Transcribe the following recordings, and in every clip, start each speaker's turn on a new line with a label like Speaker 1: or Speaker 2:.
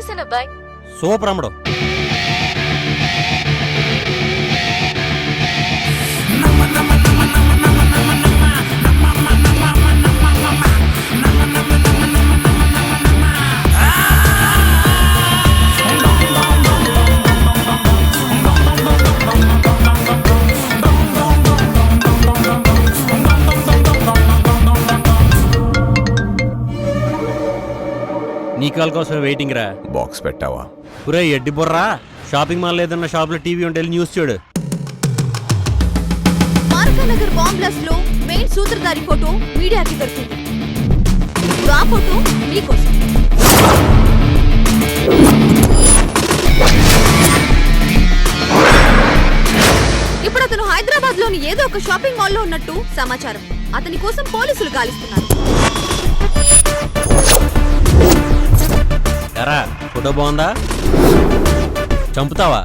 Speaker 1: చేశాను అబ్బాయి.
Speaker 2: సూపర్ అమ్మడు. నీ కాల్ కోసం వెయిటింగ్ రా.
Speaker 3: బాక్స్ పెట్టావా?
Speaker 2: ఒరే ఎడ్డి బుర్రా, షాపింగ్ మాల్ ఏదన్నా షాప్ లో టీవీ ఉంటే న్యూస్ చూడు.
Speaker 4: మార్కానగర్ బాంబ్ బ్లాస్ట్ లో మెయిన్ సూత్రధారి ఫోటో మీడియాకి దొరికింది. ఇప్పుడు ఆ ఫోటో మీకోసం. ఇప్పుడు అతను హైదరాబాద్ లోని ఏదో ఒక షాపింగ్ మాల్ లో ఉన్నట్టు సమాచారం. అతని కోసం పోలీసులు గాలిస్తున్నారు.
Speaker 2: ఎరా ఫోటో బాగుందా? చంపుతావా?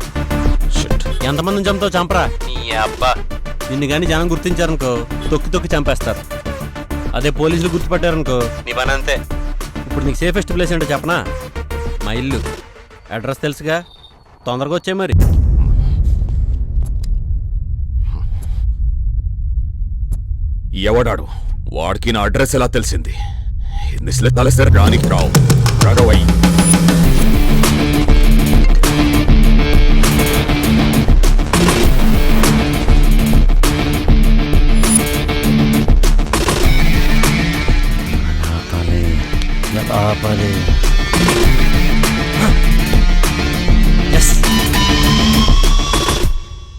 Speaker 2: ఎంతమందిని చంపుతావు? చంపరా నీ అబ్బా. నిన్ను కానీ జనం గుర్తించారనుకో తొక్కి తొక్కి చంపేస్తారు. అదే పోలీసులు గుర్తుపట్టారనుకో నీ పని అంతే. ఇప్పుడు నీకు సేఫెస్ట్ ప్లేస్ ఏంటో చెప్పనా? మా ఇల్లు అడ్రస్ తెలుసుగా, తొందరగా వచ్చాయి మరి.
Speaker 3: ఎవడాడు? వాడికి నా అడ్రస్ ఎలా తెలిసింది? తలసరి రానికి రావు రగవై.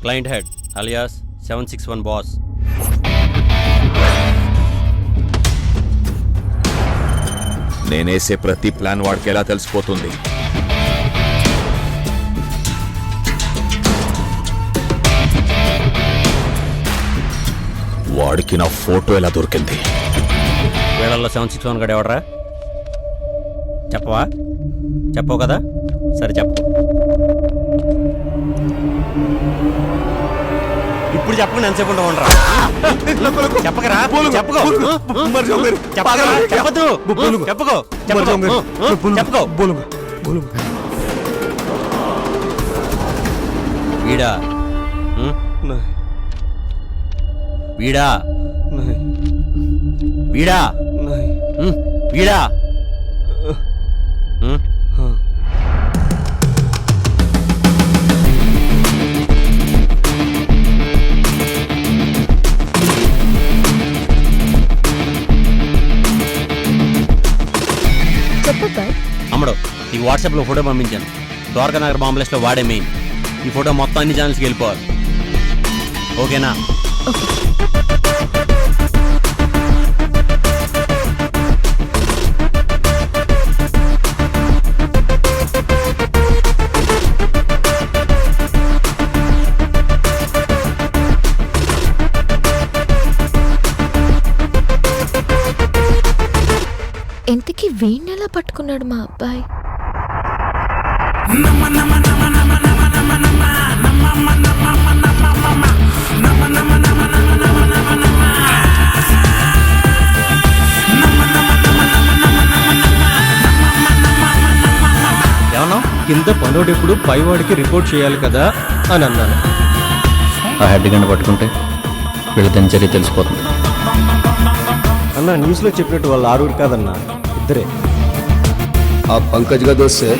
Speaker 2: Client head alias 761 boss.
Speaker 3: నేనేసే ప్రతి ప్లాన్ వాడికి ఎలా తెలిసిపోతుంది? వాడికి నా ఫోటో ఎలా దొరికింది?
Speaker 2: వేళల్లో 761 గడు ఎవడరా? చెప్పవా? చెప్పవు కదా, సరే చెప్పు. ఇప్పుడు చెప్పకుండా ఎంతసేపు ఉండరా? చెప్పకరా, చెప్పుకో. చెప్పదు, చెప్పుకో, చెప్పుకో. వీడా వీడా వీడా వీడా అమ్మడు ఈ వాట్సాప్లో ఫోటో పంపించాను. ద్వారకానగర్ బాంబ్ బ్లాస్ట్ లో వాడే మెయిన్. ఈ ఫోటో మొత్తం అన్ని ఛానల్స్కి వెళ్ళిపోవాలి. ఓకేనా?
Speaker 1: ఎంతకీ వీణ్ణి ఎలా పట్టుకున్నాడు మా అబ్బాయి?
Speaker 2: ఏమన్నా
Speaker 5: కింద పనోడెప్పుడు పైవాడికి రిపోర్ట్ చేయాలి కదా అని అన్నాను.
Speaker 6: ఆ హెడ్ గంట పట్టుకుంటే వీళ్ళ చర్య తెలిసిపోతుంది.
Speaker 5: అన్న న్యూస్లో చెప్పినట్టు వాళ్ళు 6 కాదన్నా, 2.
Speaker 7: आप पंकज का दोस्त है?